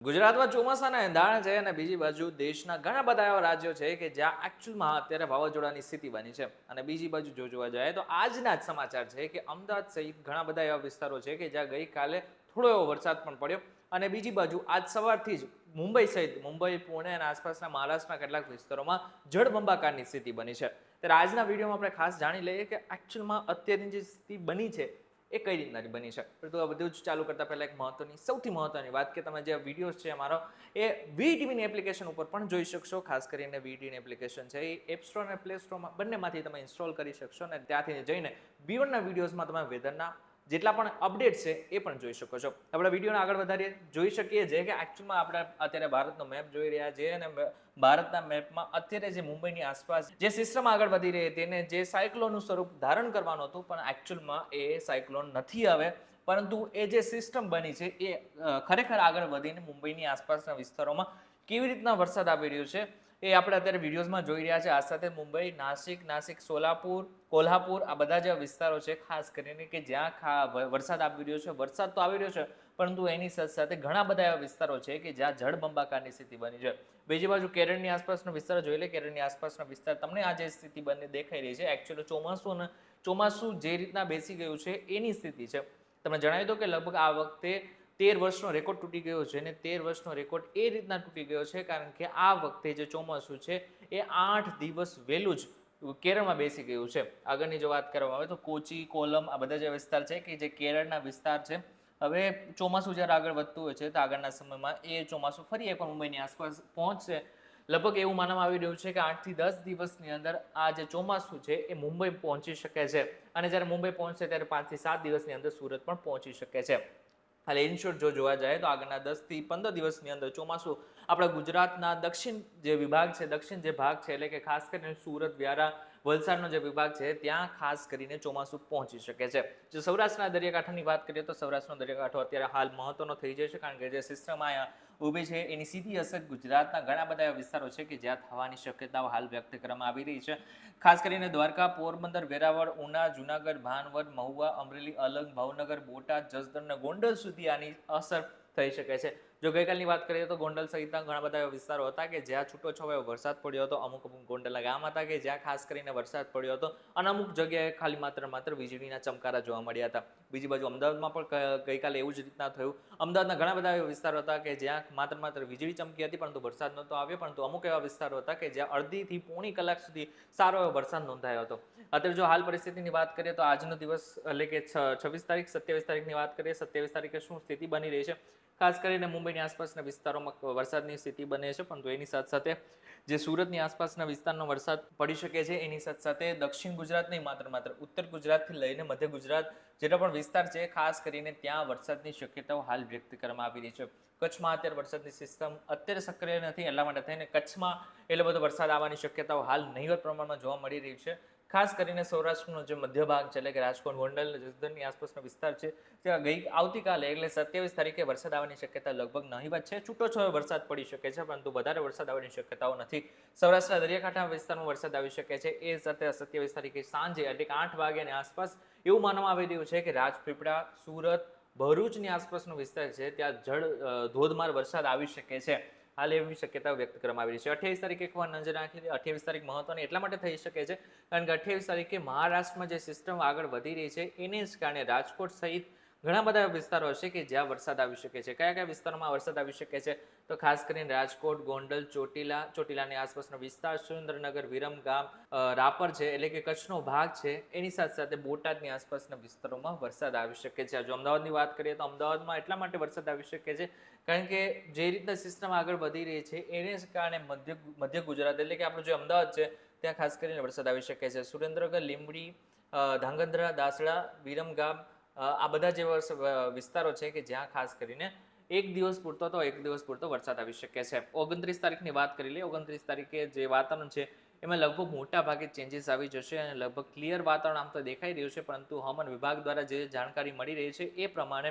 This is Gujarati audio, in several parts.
ગુજરાતમાં ચોમાસાના એંધાણ છે અને બીજી બાજુ દેશના ઘણા બધા એવા રાજ્યો છે કે જ્યાં એકચ્યુઅલમાં અત્યારે વાવાઝોડાની સ્થિતિ બની છે. અને બીજી બાજુ જોવા જાય તો આજના જ સમાચાર છે કે અમદાવાદ સહિત ઘણા બધા એવા વિસ્તારો છે કે જ્યાં ગઈકાલે થોડો એવો વરસાદ પણ પડ્યો. અને બીજી બાજુ આજ સવારથી જ મુંબઈ સહિત મુંબઈ, પુણે અને આસપાસના મહારાષ્ટ્રના કેટલાક વિસ્તારોમાં જળબંબાકારની સ્થિતિ બની છે. ત્યારે આજના વિડીયોમાં આપણે ખાસ જાણી લઈએ કે એકચ્યુઅલમાં અત્યારની જે સ્થિતિ બની છે એ કઈ રીતના બની છે. પરંતુ આ બધું જ ચાલુ કરતા પહેલા એક સૌથી મહત્વની વાત કે તમે જે વિડીયોઝ છે અમારો એ વીટીવીની એપ્લિકેશન ઉપર પણ જોઈ શકશો. ખાસ કરીને વીટીવીની એપ્લિકેશન છે એ એપ સ્ટોર અને પ્લે સ્ટોરમાં બંનેમાંથી તમે ઇન્સ્ટોલ કરી શકશો અને ત્યાંથી જઈને બિયોન્ડના વિડીયોઝમાં તમે વેધરના જેટલા પણ અપડેટ છે એ પણ જોઈ શકો છો. આપણે વિડીયોને આગળ વધારીએ, જોઈ શકીએ છીએ કે એકચ્યુઅલમાં આપણે અત્યારે ભારતનો મેપ જોઈ રહ્યા છીએ અને ભારતના મેપમાં અત્યારે જે મુંબઈની આસપાસ જે સિસ્ટમ આગળ વધી રહી હતી તેને જે સાયક્લોનનું સ્વરૂપ ધારણ કરવાનું હતું પણ એકચ્યુઅલમાં એ સાયક્લોન નથી આવે, પરંતુ એ જે સિસ્ટમ બની છે એ ખરેખર આગળ વધીને મુંબઈની આસપાસના વિસ્તારોમાં કેવી રીતના વરસાદ આવી રહ્યો છે એ આપણે અત્યારે વિડીયોઝમાં જોઈ રહ્યા છે. આ સાથે મુંબઈ, નાસિક, સોલાપુર, કોલ્હાપુર આ બધા જે વિસ્તારો છે ખાસ કરીને કે જ્યાં વરસાદ આવી રહ્યો છે. વરસાદ તો આવી રહ્યો છે પરંતુ એની સાથે સાથે ઘણા બધા એવા વિસ્તારો છે કે જ્યાં જળબંબાકારની સ્થિતિ બની છે. બીજી બાજુ કેરળની આસપાસનો વિસ્તાર જોઈ લે. કેરળની આસપાસનો વિસ્તાર તમને આ જે સ્થિતિ બની દેખાઈ રહી છે એકચ્યુઅલી ચોમાસું જે રીતના બેસી ગયું છે એની સ્થિતિ છે. તમને જણાવી દો કે લગભગ આ વખતે 13 વર્ષનો રેકોર્ડ તૂટી ગયો છે અને 13 વર્ષનો રેકોર્ડ એ રીતના તૂટી ગયો છે કારણ કે આ વખતે જે ચોમાસું છે એ 8 દિવસ વહેલું જ કેરળમાં બેસી ગયું છે. આગળની જો વાત કરવામાં આવે તો કોચી, કોલમ આ બધા જે વિસ્તાર છે કે જે કેરળના વિસ્તાર છે, હવે ચોમાસું જ્યારે આગળ વધતું હોય છે તો આગળના સમયમાં એ ચોમાસું ફરી એકવાર મુંબઈની આસપાસ પહોંચશે. લગભગ એવું માનવામાં આવી રહ્યું છે કે 8 થી 10 દિવસની અંદર આ જે ચોમાસું છે એ મુંબઈ પહોંચી શકે છે અને જ્યારે મુંબઈ પહોંચશે ત્યારે 5 થી 7 દિવસની અંદર સુરત પણ પહોંચી શકે છે. હાલ ઇનશોર્ટ જો જોવા જાય તો આગળના 10 થી 15 દિવસની અંદર ચોમાસું આપણા ગુજરાતના દક્ષિણ જે વિભાગ છે, દક્ષિણ જે ભાગ છે એટલે કે ખાસ કરીને સુરત, વ્યારા, વલસાડનો જે વિભાગ છે ત્યાં ખાસ કરીને ચોમાસું પહોંચી શકે છે. જો સૌરાષ્ટ્રના દરિયાકાંઠાની વાત કરીએ તો સૌરાષ્ટ્રનો દરિયાકાંઠો અત્યારે હાલ મહત્વનો થઈ જાય છે કારણ કે જે સિસ્ટમ અહીંયા ઊભી છે એની સીધી અસર ગુજરાતના ઘણા બધા એવા વિસ્તારો છે કે જ્યાં થવાની શક્યતાઓ હાલ વ્યક્ત કરવામાં આવી રહી છે. ખાસ કરીને દ્વારકા, પોરબંદર, વેરાવળ, ઉના, જુનાગઢ, ભાનવડ, મહુવા, અમરેલી, અલંગ, ભાવનગર, બોટાદ, જસદણ અને ગોંડલ સુધી આની અસર થઈ શકે છે. જો ગઈકાલની વાત કરીએ તો ગોંડલ સહિતના ઘણા બધા એવા વિસ્તારો હતા કે જ્યાં છૂટોછવાયો વરસાદ પડ્યો હતો. અમુક ગોંડલના ગામ હતા કે જ્યાં ખાસ કરીને વરસાદ પડ્યો હતો અને અમુક જગ્યાએ ખાલી માત્ર વીજળીના ચમકારા જોવા મળ્યા હતા. બીજી બાજુ અમદાવાદમાં પણ ગઈકાલે એવું જ રીતના થયું. અમદાવાદના ઘણા બધા એવા વિસ્તારો હતા કે જ્યાં માત્ર વીજળી ચમકી હતી પરંતુ વરસાદ નહોતો આવ્યો. પરંતુ અમુક એવા વિસ્તારો હતા કે જ્યાં અડધીથી પોણી કલાક સુધી સારો એવો વરસાદ નોંધાયો હતો. અત્યારે જો હાલ પરિસ્થિતિની વાત કરીએ તો આજનો દિવસ એટલે કે 26 તારીખ, 27 તારીખની વાત કરીએ. 27 તારીખે શું સ્થિતિ બની રહી છે? ખાસ કરીને મુંબઈની આસપાસના વિસ્તારોમાં વરસાદની સ્થિતિ બને છે પરંતુ એની સાથે સાથે જે સુરતની આસપાસના વિસ્તારનો વરસાદ પડી શકે છે એની સાથે સાથે દક્ષિણ ગુજરાત નહીં માત્ર ઉત્તર ગુજરાતથી લઈને મધ્ય ગુજરાત જેટલો પણ વિસ્તાર છે ખાસ કરીને ત્યાં વરસાદની શક્યતાઓ હાલ વ્યક્ત કરવામાં આવી રહી છે. કચ્છમાં અત્યારે વરસાદની સિસ્ટમ અત્યારે સક્રિય નથી એટલા માટે થઈને કચ્છમાં એટલો બધો વરસાદ આવવાની શક્યતાઓ હાલ નહીવત પ્રમાણમાં જોવા મળી રહી છે. ખાસ કરીને સૌરાષ્ટ્રનો જે મધ્ય ભાગ છે એટલે કે રાજકોટ, ગોંડલ, જસદણની આસપાસનો વિસ્તાર છે ત્યાં આવતીકાલે એટલે 27 તારીખે વરસાદ આવવાની શક્યતા લગભગ નહીવત છે. છૂટોછવાયો વરસાદ પડી શકે છે પરંતુ વધારે વરસાદ આવવાની શક્યતાઓ નથી. સૌરાષ્ટ્રના દરિયાકાંઠા વિસ્તારમાં વરસાદ આવી શકે છે. એ સાથે 27 તારીખે સાંજે એટલે કે 8 વાગ્યાની આસપાસ એવું માનવામાં આવી રહ્યું છે કે રાજપીપળા, સુરત, ભરૂચની આસપાસનો વિસ્તાર છે ત્યાં ધોધમાર વરસાદ આવી શકે છે. હાલ એવી શક્યતા વ્યક્ત કરવામાં આવી રહી છે. 28 તારીખે એક વાર નજર નાખી. 28 તારીખ મહત્વની એટલા માટે થઈ શકે છે કારણ કે 28 તારીખે મહારાષ્ટ્રમાં જે સિસ્ટમ આગળ વધી રહી છે એને જ કારણે રાજકોટ સહિત ઘણા બધા વિસ્તારો હશે કે જ્યાં વરસાદ આવી શકે છે. કયા વિસ્તારોમાં વરસાદ આવી શકે છે તો ખાસ કરીને રાજકોટ, ગોંડલ, ચોટીલાની આસપાસનો વિસ્તાર, સુરેન્દ્રનગર, વિરમગામ, રાપર છે એટલે કે કચ્છનો ભાગ છે એની સાથે સાથે બોટાદની આસપાસના વિસ્તારોમાં વરસાદ આવી શકે છે. જો અમદાવાદની વાત કરીએ તો અમદાવાદમાં એટલા માટે વરસાદ આવી શકે છે કારણ કે જે રીતના સિસ્ટમ આગળ વધી રહી છે એને જ કારણે મધ્ય ગુજરાત એટલે કે આપણું જે અમદાવાદ છે ત્યાં ખાસ કરીને વરસાદ આવી શકે છે. સુરેન્દ્રનગર, લીંબડી, ધાંગધ્રા, દાસડા, વિરમગામ આ બધા જે વિસ્તારો છે કે જ્યાં ખાસ કરીને એક દિવસ પૂરતો વરસાદ આવી શકે છે. 29 તારીખની વાત કરી લઈએ. 29 તારીખે જે વાતાવરણ છે એમાં લગભગ મોટા ભાગે ચેન્જીસ આવી જશે અને લગભગ ક્લિયર વાતાવરણ આમ તો દેખાઈ રહ્યું છે પરંતુ હવામાન વિભાગ દ્વારા જે જાણકારી મળી રહી છે એ પ્રમાણે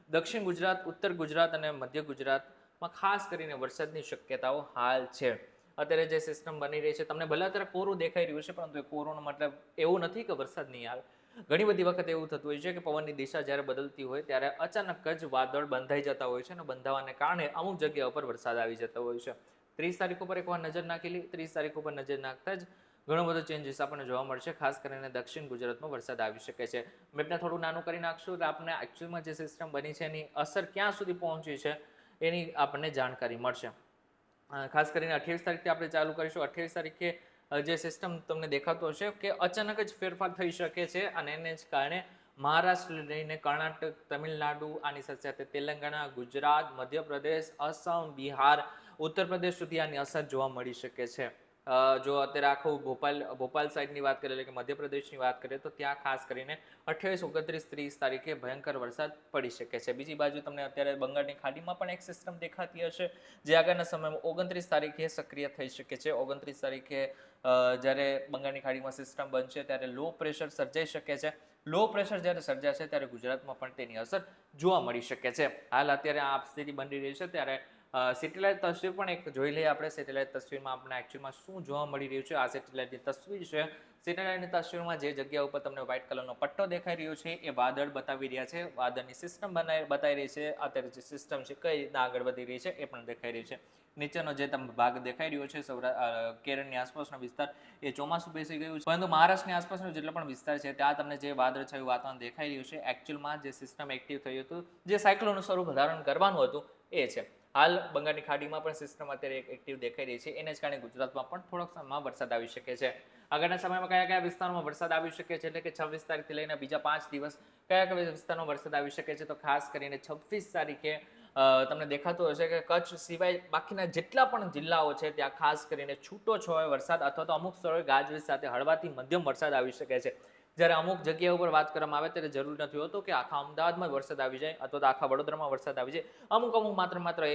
દક્ષિણ ગુજરાત, ઉત્તર ગુજરાત અને મધ્ય ગુજરાતમાં ખાસ કરીને વરસાદની શક્યતાઓ હાલ છે. અત્યારે જે સિસ્ટમ બની રહી છે તમને ભલે અત્યારે કોરું દેખાઈ રહ્યું છે પરંતુ એ કોરોનો મતલબ એવું નથી કે વરસાદ નહીં આવે. ઘણી બધી વખત એવું થતું હોય છે કે પવનની દિશા જ્યારે બદલતી હોય ત્યારે અચાનક જ વાદળ બંધાઈ જતા હોય છે અને બંધાવાને કારણે અમુક જગ્યા ઉપર વરસાદ આવી જતો હોય છે. 30 તારીખ ઉપર એકવાર નજર નાખેલી, 30 તારીખ ઉપર નજર નાખતા જ ઘણો બધો ચેન્જીસ આપણને જોવા મળશે. ખાસ કરીને દક્ષિણ ગુજરાતમાં વરસાદ આવી શકે છે. મેપને થોડું નાનું કરી નાખશું એટલે આપણને એકચ્યુઅલમાં જે સિસ્ટમ બની છે એની અસર ક્યાં સુધી પહોંચી છે એની આપણને જાણકારી મળશે. ખાસ કરીને 28 તારીખથી આપણે ચાલુ કરીશું. 28 તારીખે જે સિસ્ટમ તમને દેખાતો હશે કે અચાનક જ ફેરફાર થઈ શકે છે અને એને જ કારણે મહારાષ્ટ્ર લઈને કર્ણાટક, તમિલનાડુ, આની સાથે સાથે તેલંગાણા, ગુજરાત, મધ્યપ્રદેશ, અસમ, બિહાર, ઉત્તર પ્રદેશ સુધી આની અસર જોવા મળી શકે છે. જો અત્યારે આખું ભોપાલ સાઈડની વાત કરીએ એટલે કે મધ્યપ્રદેશની વાત કરીએ તો ત્યાં ખાસ કરીને 28, 29, 30 તારીખે ભયંકર વરસાદ પડી શકે છે. બીજી બાજુ તમને અત્યારે બંગાળની ખાડીમાં પણ એક સિસ્ટમ દેખાતી હશે જે આગળના સમયમાં 29 તારીખે સક્રિય થઈ શકે છે. 29 તારીખે જ્યારે બંગાળની ખાડીમાં સિસ્ટમ બનશે ત્યારે લો પ્રેશર સર્જાઈ શકે છે. લો પ્રેશર જ્યારે સર્જાશે ત્યારે ગુજરાતમાં પણ તેની અસર જોવા મળી શકે છે. હાલ અત્યારે આ સ્થિતિ બની રહી છે ત્યારે સેટેલાઇટ તસવીર પણ એક જોઈ લઈએ આપણે. સેટેલાઇટ તસવીરમાં આપણે એકચ્યુઅલમાં શું જોવા મળી રહ્યું છે. આ સેટેલાઇટની તસવીર છે. સેટેલાઇટની તસવીરમાં જે જગ્યા ઉપર તમને વ્હાઇટ કલરનો પટ્ટો દેખાઈ રહ્યો છે એ વાદળ બતાવી રહ્યા છે. વાદળની સિસ્ટમ બતાવી રહી છે. અત્યારે જે સિસ્ટમ છે કઈ રીતના આગળ વધી રહી છે એ પણ દેખાઈ રહી છે. નીચેનો જે તમને ભાગ દેખાઈ રહ્યો છે કેરળની આસપાસનો વિસ્તાર એ ચોમાસું બેસી ગયું છે, પરંતુ મહારાષ્ટ્રની આસપાસનો જેટલો પણ વિસ્તાર છે ત્યાં તમને જે વાદળછાયું વાતાવરણ દેખાઈ રહ્યું છે એકચ્યુઅલમાં જે સિસ્ટમ એક્ટિવ થયું હતું, જે સાયક્લોનનું સ્વરૂપ ધારણ કરવાનું હતું એ છે. હાલ બંગાળની ખાડીમાં પણ સિસ્ટમ અત્યારે એક્ટિવ દેખાઈ રહી છે. એને જ કારણે ગુજરાતમાં પણ થોડોક સમયમાં વરસાદ આવી શકે છે. આગળના સમયમાં કયા કયા વિસ્તારોમાં વરસાદ આવી શકે છે એટલે કે 26 તારીખથી લઈને બીજા 5 દિવસ કયા કયા વિસ્તારોમાં વરસાદ આવી શકે છે તો ખાસ કરીને 26 તારીખે તમને દેખાતું હશે કે કચ્છ સિવાય બાકીના જેટલા પણ જિલ્લાઓ છે ત્યાં ખાસ કરીને છૂટો છવાયો વરસાદ અથવા તો અમુક સ્થળોએ ગાજવીજ સાથે હળવાથી મધ્યમ વરસાદ આવી શકે છે. જ્યારે અમુક જગ્યા ઉપર વાત કરવામાં આવે ત્યારે જરૂર નથી હોતું કે આખા અમદાવાદમાં વરસાદ આવી જાય અથવા તો આખા વડોદરામાં વરસાદ આવી જાય. અમુક માત્ર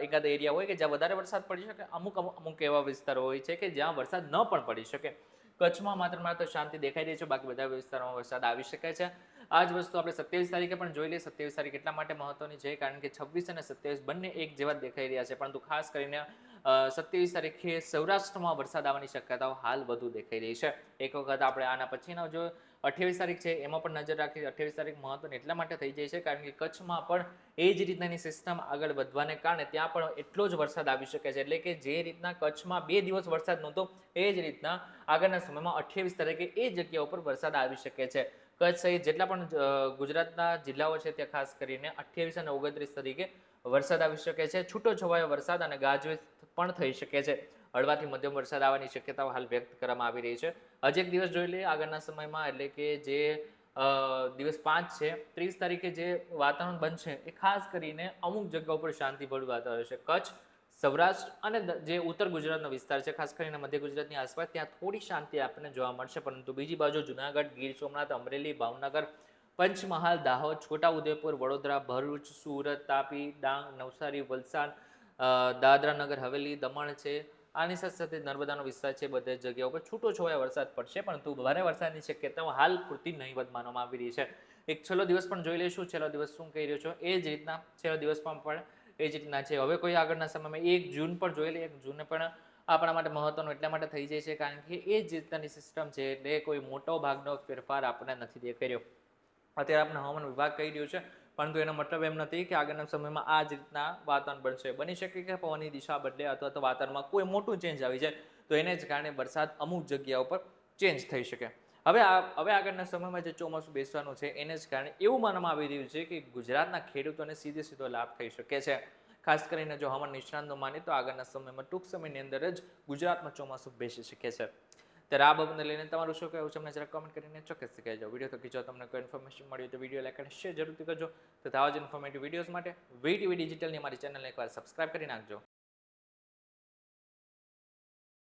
એકાદ એરિયા હોય કે જ્યાં વધારે વરસાદ પડી શકે. અમુક એવા વિસ્તારો હોય છે કે જ્યાં વરસાદ ન પણ પડી શકે. કચ્છમાં માત્ર શાંતિ દેખાઈ રહી છે, બાકી બધા વિસ્તારોમાં વરસાદ આવી શકે છે. આ જ વસ્તુ આપણે 27 તારીખે પણ જોઈ લઈએ. 27 તારીખ એટલા માટે મહત્વની છે કારણ કે 26 અને 27 બંને એક જેવા દેખાઈ રહ્યા છે, પરંતુ ખાસ કરીને 27 તારીખે સૌરાષ્ટ્રમાં વરસાદ આવવાની શક્યતાઓ હાલ વધુ દેખાઈ રહી છે. એક વખત આપણે આના પછીનો જો 28 તારીખ છે એમાં પણ નજર રાખી. 28 તારીખ મહત્વની એટલા માટે થઈ જાય છે કારણ કે કચ્છમાં પણ એ જ રીતનાની સિસ્ટમ આગળ વધવાને કારણે ત્યાં પણ એટલો જ વરસાદ આવી શકે છે. એટલે કે જે રીતના કચ્છમાં 2 દિવસ વરસાદ નહોતો એ જ રીતના આગળના સમયમાં 28 તારીખે એ જગ્યા ઉપર વરસાદ આવી શકે છે. કચ્છ સહિત જેટલા પણ ગુજરાતના જિલ્લાઓ છે ત્યાં ખાસ કરીને 28 અને 29 તારીખે વરસાદ આવી શકે છે. છૂટો છવાયો વરસાદ અને ગાજવીજ પણ થઈ શકે છે. હળવાથી મધ્યમ વરસાદ આવવાની શક્યતાઓ હાલ વ્યક્ત કરવામાં આવી રહી છે. હજી એક દિવસ જોઈ લઈએ આગળના સમયમાં એટલે કે જે દિવસ 5 છે 30 તારીખે જે વાતાવરણ બનશે એ ખાસ કરીને અમુક જગ્યાઓ પર શાંતિભર્યું વાતાવરણ છે. કચ્છ, સૌરાષ્ટ્ર અને જે ઉત્તર ગુજરાતનો વિસ્તાર છે ખાસ કરીને મધ્ય ગુજરાતની આસપાસ ત્યાં થોડી શાંતિ આપણને જોવા મળશે, પરંતુ બીજી બાજુ જુનાગઢ, ગીર સોમનાથ, અમરેલી, ભાવનગર, પંચમહાલ, દાહોદ, છોટાઉદેપુર, વડોદરા, ભરૂચ, સુરત, તાપી, ડાંગ, નવસારી, વલસાડ, દાદરા નગર હવેલી, દમણ છે, આની સાથે સાથે નર્મદાનો વિસ્તાર છે, બધી જગ્યાઓ પર છૂટો છવાયો વરસાદ પડશે, પરંતુ ભારે વરસાદની શક્યતાઓ હાલ પૂરતી નહીવત માનવામાં આવી રહી છે. એક છેલ્લો દિવસ પણ જોઈ લઈશું. છેલ્લો દિવસ શું કહી રહ્યો છો એ જ રીતના છેલ્લો દિવસ પણ એ જ રીતના છે. હવે કોઈ આગળના સમયમાં 1 જૂન પણ જોઈ લઈએ. 1 જૂને પણ આપણા માટે મહત્વનું એટલા માટે થઈ જાય છે કારણ કે એ જ રીતનાની સિસ્ટમ છે એટલે કોઈ મોટો ભાગનો ફેરફાર આપણને નથી દેખાઈ રહ્યો. અત્યારે આપણે હવામાન વિભાગ કહી રહ્યું છે, પરંતુ એનો મતલબ એમ નથી કે આગળના સમયમાં આ જ રીતના વાતાવરણ બનશે. બની શકે કે પવનની દિશા બદલે અથવા તો વાતાવરણમાં કોઈ મોટું ચેન્જ આવી જાય તો એને જ કારણે વરસાદ અમુક જગ્યાઓ પર ચેન્જ થઈ શકે. હવે આગળના સમયમાં જે ચોમાસું બેસવાનું છે એને જ કારણે એવું માનવામાં આવી રહ્યું છે કે ગુજરાતના ખેડૂતોને સીધો લાભ થઈ શકે છે. ખાસ કરીને જો હવામાન નિષ્ણાંતો માને તો આગળના સમયમાં ટૂંક સમયની અંદર જ ગુજરાતમાં ચોમાસું બેસી શકે છે. ત્યારે આ બાબતને લઈને તમારું શું કહેવું છે અમને જરા કમેન્ટ કરીને ચોક્કસથી કહેજો. વિડીયો તો જો તમને કોઈ ઇન્ફોર્મેશન મળી તો વિડીયો લાઈક અને શેર જરૂરથી કરજો. તથા આવા જ ઇન્ફોર્મેટિવ વિડીયોઝ માટે વીટીવી ડિજિટલની અમારી ચેનલને એકવાર સબસ્ક્રાઇબ કરી નાખજો.